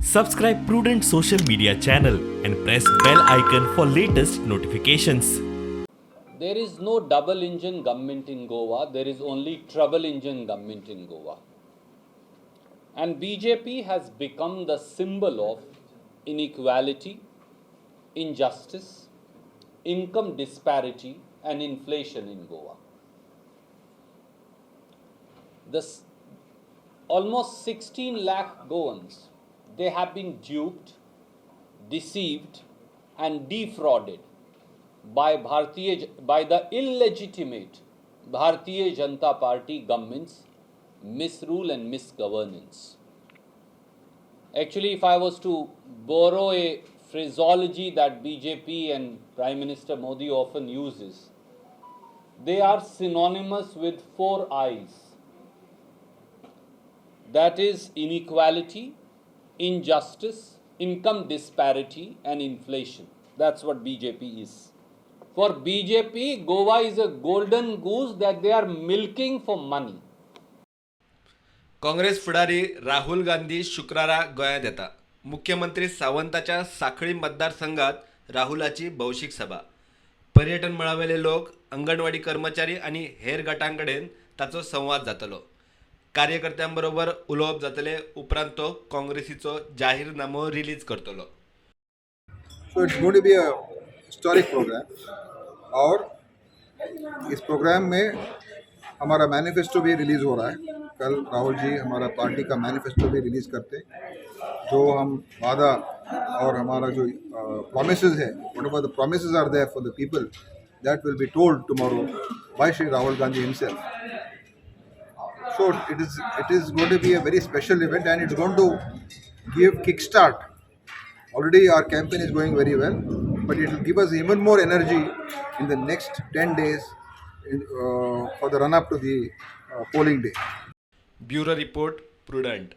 Subscribe Prudent social media channel and press bell icon for latest notifications. There is no double engine government in Goa, there is only trouble engine government in Goa. And BJP has become the symbol of inequality, injustice, income disparity and inflation in Goa. This almost 16 lakh Goans, they have been duped, deceived and defrauded by the illegitimate Bharatiya Janata Party government's misrule and misgovernance. Actually, if I was to borrow a phraseology that BJP and Prime Minister Modi often uses, they are synonymous with 4 I's. That is inequality, injustice, income disparity and inflation. That's what BJP is. For BJP, Goa is a golden goose that they are milking for money. Congress फुडारी राहुल गांधी शुक्रारा गोंयांत येता. मुख्यमंत्री सावंताच्या साखळी मतदारसंघात राहुलाची भौशीक सभा. पर्यटन मळावेले लोक, अंगणवाडी कर्मचारी आणि हेर गटांकडेन ताचो संवाद जातलो. कार्यकर्त्यांबरोबर उलोवप जातले. उपरांत तो काँग्रेसीचो जाहीरनामो रिलीज करतलो. So it's going to be a historic program और इस प्रोग्राम में हमारा मैनिफेस्टो भी रिलीज़ हो रहा है. कल राहुल जी हमारा पार्टी का मैनिफेस्टो भी रिलीज़ करते हैं. जो हम वादा और हमारा जो promises है, whatever the promises are there for the people, that will be told tomorrow by Shri Rahul Gandhi himself. So it is going to be a very special event and it's going to give kickstart. Already our campaign is going very well, but it will give us even more energy in the next 10 days for the run-up to the polling day. Bureau report prudent.